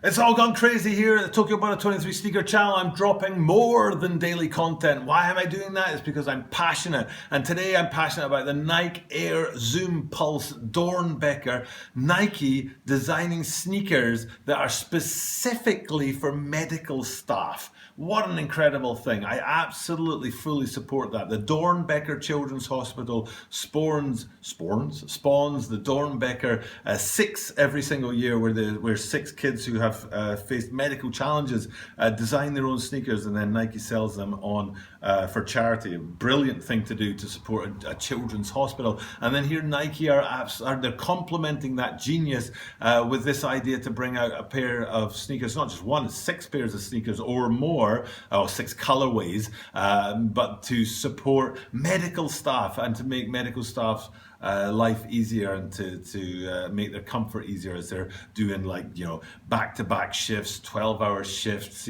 It's all gone crazy here at the Tokyo Butter 23 Sneaker Channel. I'm dropping more than daily content. Why am I doing that? It's because I'm passionate. And today I'm passionate about the Nike Air Zoom Pulse Dornbecker. Nike designing sneakers that are specifically for medical staff. What an incredible thing. I absolutely fully support that. The Dornbecker Children's Hospital spawns the Dornbecker 6 every single year, where 6 kids who have faced medical challenges design their own sneakers, and then Nike sells them on for charity. A brilliant thing to do to support a children's hospital. And then here Nike they're complementing that genius with this idea to bring out a pair of sneakers, not just one, 6 pairs of sneakers or more, or 6 colorways, but to support medical staff and to make medical staff life easier, and to make their comfort easier as they're doing, like, back-to-back shifts, 12-hour shifts,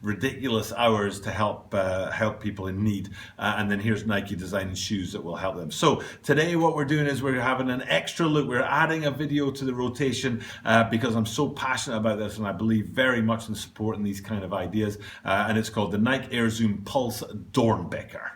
ridiculous hours to help people in need. And then here's Nike designing shoes that will help them. So today what we're doing is we're having an extra look. We're adding a video to the rotation because I'm so passionate about this, and I believe very much in supporting these kind of ideas. And it's called the Nike Air Zoom Pulse Dornbecker.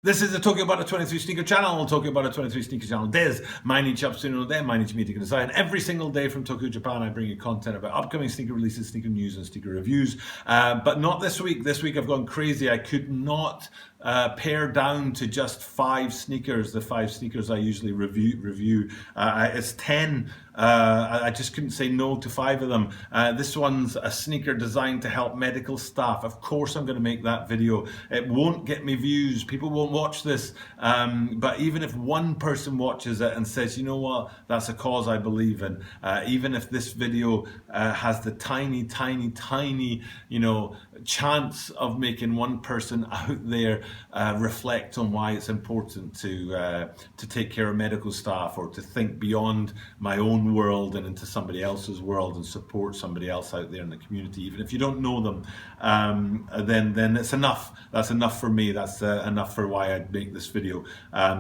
This is the Tokyo Butter 23 Sneaker Channel, Tokyo Butter 23 Sneaker Channel des. Mainichi upstream no de, mainichi meeting design. Every single day from Tokyo, Japan, I bring you content about upcoming sneaker releases, sneaker news, and sneaker reviews. But not this week. This week I've gone crazy. I could not pare down to just 5 sneakers, the 5 sneakers I usually review. It's 10. I just couldn't say no to 5 of them. This one's a sneaker designed to help medical staff. Of course I'm going to make that video. It won't get me views. People won't watch this. But even if one person watches it and says, you know what, that's a cause I believe in. Even if this video has the tiny, chance of making one person out there reflect on why it's important to take care of medical staff, or to think beyond my own world and into somebody else's world and support somebody else out there in the community, even if you don't know them, then it's enough. That's enough for me. That's enough for why I make this video.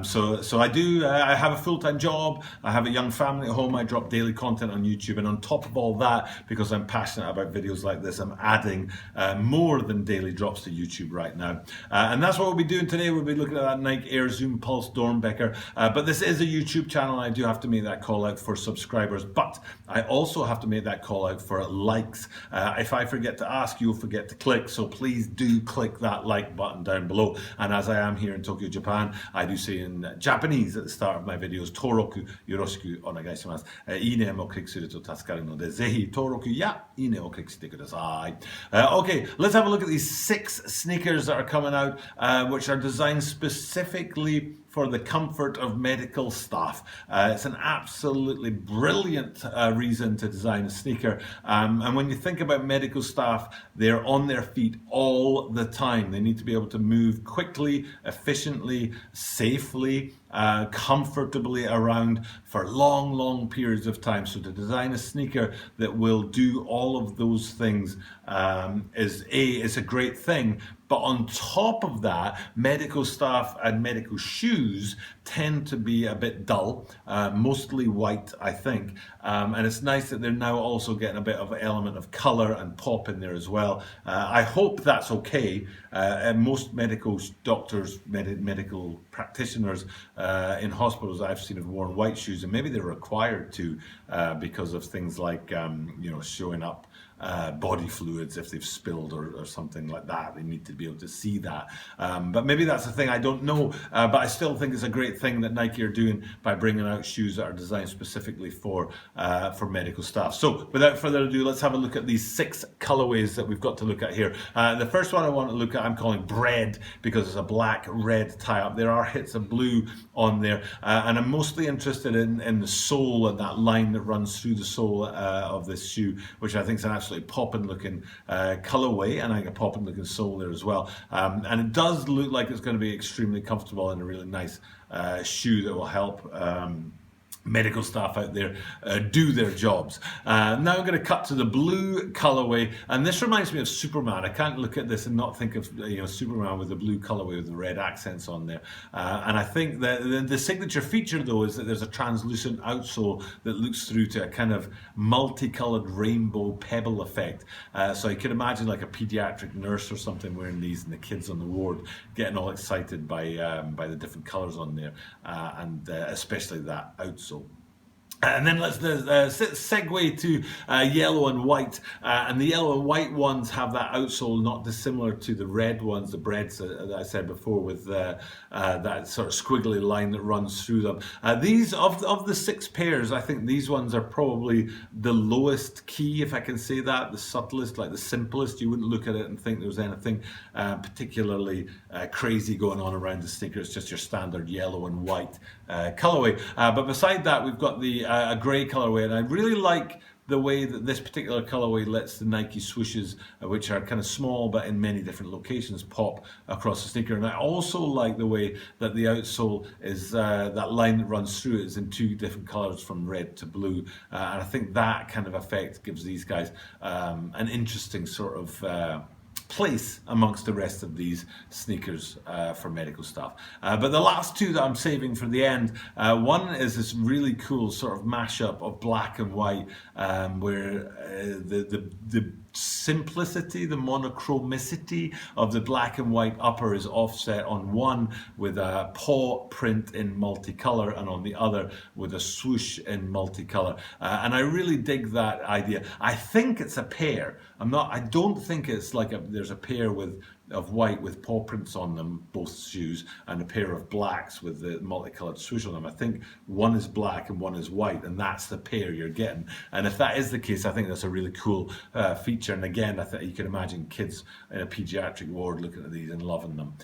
So I have a full-time job. I have a young family at home. I drop daily content on YouTube, and on top of all that, because I'm passionate about videos like this, I'm adding more than daily drops to YouTube right now. And that's what we'll be doing today. We'll be looking at that Nike Air Zoom Pulse Dornbecker. But this is a YouTube channel. I do have to make that call out for subscribers, but I also have to make that call out for likes. If I forget to ask, you'll forget to click, so please do click that like button down below. And as I am here in Tokyo, Japan, I do say in Japanese at the start of my videos, Toroku yoroshiku onegai shimasu. Ine mo click suru to tasukaru no de, zehi toroku ya ine o click shite kudasai. Okay, let's have a look at these 6 sneakers that are coming out, which are designed specifically for the comfort of medical staff. It's an absolutely brilliant reason to design a sneaker. And when you think about medical staff, they're on their feet all the time. They need to be able to move quickly, efficiently, safely, comfortably around for long periods of time. So to design a sneaker that will do all of those things is a great thing. But on top of that, medical staff and medical shoes tend to be a bit dull, mostly white, I think. And it's nice that they're now also getting a bit of an element of color and pop in there as well. I hope that's okay. Most medical doctors, medical practitioners in hospitals I've seen have worn white shoes, and maybe they're required to because of things like showing up body fluids if they've spilled or something like that. They need to be able to see that. But maybe that's the thing, I don't know. But I still think it's a great thing that Nike are doing by bringing out shoes that are designed specifically for medical staff. So without further ado, let's have a look at these 6 colorways that we've got to look at here. The first one I want to look at, I'm calling Bread, because it's a black-red tie-up. There are hits of blue on there. And I'm mostly interested in the sole and that line that runs through the sole of this shoe, which I think is an absolutely poppin' looking colorway, and I think a poppin' looking sole there as well. And it does look like it's going to be extremely comfortable and a really nice shoe that will help medical staff out there do their jobs. Now I'm going to cut to the blue colorway, and this reminds me of Superman. I can't look at this and not think of Superman with the blue colorway with the red accents on there. And I think that the signature feature though is that there's a translucent outsole that looks through to a kind of multicolored rainbow pebble effect. So I could imagine like a pediatric nurse or something wearing these, and the kids on the ward getting all excited by the different colors on there, and especially that outsole. And then let's segue to yellow and white. And the yellow and white ones have that outsole not dissimilar to the red ones, the breads that I said before, with that sort of squiggly line that runs through them. These, of the 6 pairs, I think these ones are probably the lowest key, if I can say that, the subtlest, like the simplest. You wouldn't look at it and think there was anything particularly crazy going on around the sneaker. It's just your standard yellow and white colorway. But beside that, we've got a grey colorway, and I really like the way that this particular colorway lets the Nike swooshes, which are kind of small but in many different locations, pop across the sneaker. And I also like the way that the outsole is, that line that runs through it is in 2 different colors from red to blue. And I think that kind of effect gives these guys an interesting sort of place amongst the rest of these sneakers for medical staff. But the last 2 that I'm saving for the end, one is this really cool sort of mashup of black and white, where the simplicity, the monochromicity of the black and white upper is offset on one with a paw print in multicolor, and on the other with a swoosh in multicolor. And I really dig that idea. I think it's a pair. I don't think it's like there's a pair of white with paw prints on them, both shoes, and a pair of blacks with the multicolored swoosh on them. I think one is black and one is white, and that's the pair you're getting. And if that is the case, I think that's a really cool feature. And again, I think you can imagine kids in a pediatric ward looking at these and loving them.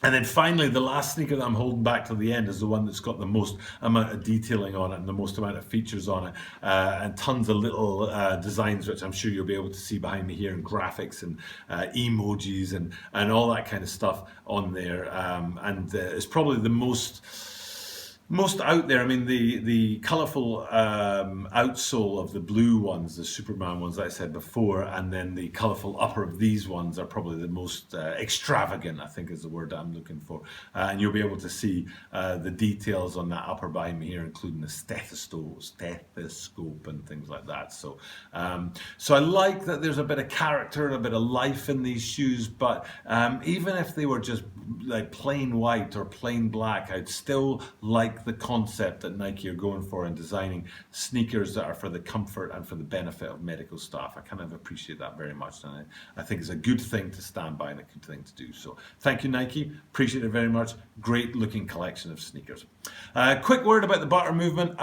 And then finally, the last sneaker that I'm holding back to the end is the one that's got the most amount of detailing on it and the most amount of features on it, and tons of little designs, which I'm sure you'll be able to see behind me here, and graphics and emojis and all that kind of stuff on there. And it's probably the most out there. I mean, the colourful outsole of the blue ones, the Superman ones that I said before, and then the colourful upper of these ones are probably the most extravagant, I think is the word that I'm looking for. And you'll be able to see the details on that upper behind me here, including the stethoscope and things like that. So I like that there's a bit of character and a bit of life in these shoes, but even if they were just like plain white or plain black, I'd still like the concept that Nike are going for in designing sneakers that are for the comfort and for the benefit of medical staff. I kind of appreciate that very much, and I think it's a good thing to stand by and a good thing to do. So thank you, Nike. Appreciate it very much. Great looking collection of sneakers. Quick word about the butter movement.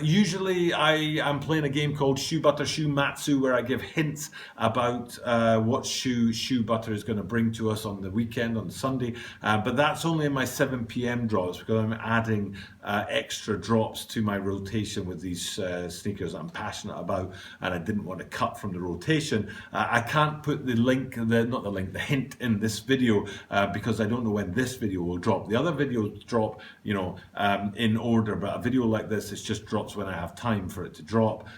Usually I am playing a game called Shoe Butter Shoe Matsu, where I give hints about what shoe butter is going to bring to us on the weekend, on Sunday. But that's only in my 7 p.m. drops, because I'm adding extra drops to my rotation with these sneakers I'm passionate about, and I didn't want to cut from the rotation. I can't put the hint in this video because I don't know when this video will drop. The other videos drop, in order, but a video like this, it just drops when I have time for it to drop.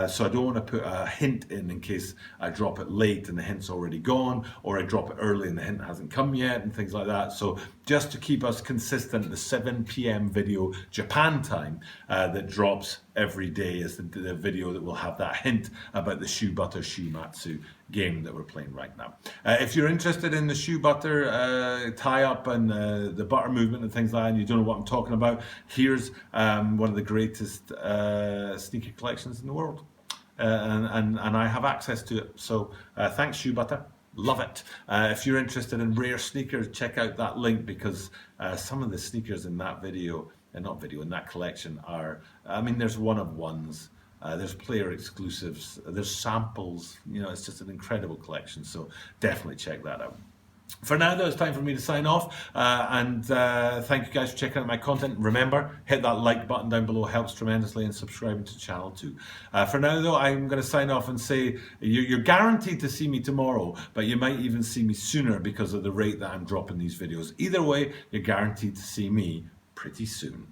So I don't want to put a hint in case I drop it late and the hint's already gone, or I drop it early and the hint hasn't come yet, and things like that. So just to keep us consistent, the 7 p.m. video, Japan time, that drops every day is the video that will have that hint about the Shoe Butter Shoe Matsu game that we're playing right now. If you're interested in the shoe butter tie-up and the butter movement and things like that, and you don't know what I'm talking about, here's one of the greatest sneaker collections in the world. And I have access to it. So thanks, Shoe Butter. Love it. If you're interested in rare sneakers, check out that link, because some of the sneakers in that video, in that collection are, there's one-of-ones. There's player exclusives, there's samples, it's just an incredible collection, so definitely check that out. For now though, it's time for me to sign off, and thank you guys for checking out my content. Remember, hit that like button down below, helps tremendously, and subscribing to the channel too. For now though, I'm going to sign off and say you're guaranteed to see me tomorrow, but you might even see me sooner because of the rate that I'm dropping these videos. Either way, you're guaranteed to see me pretty soon.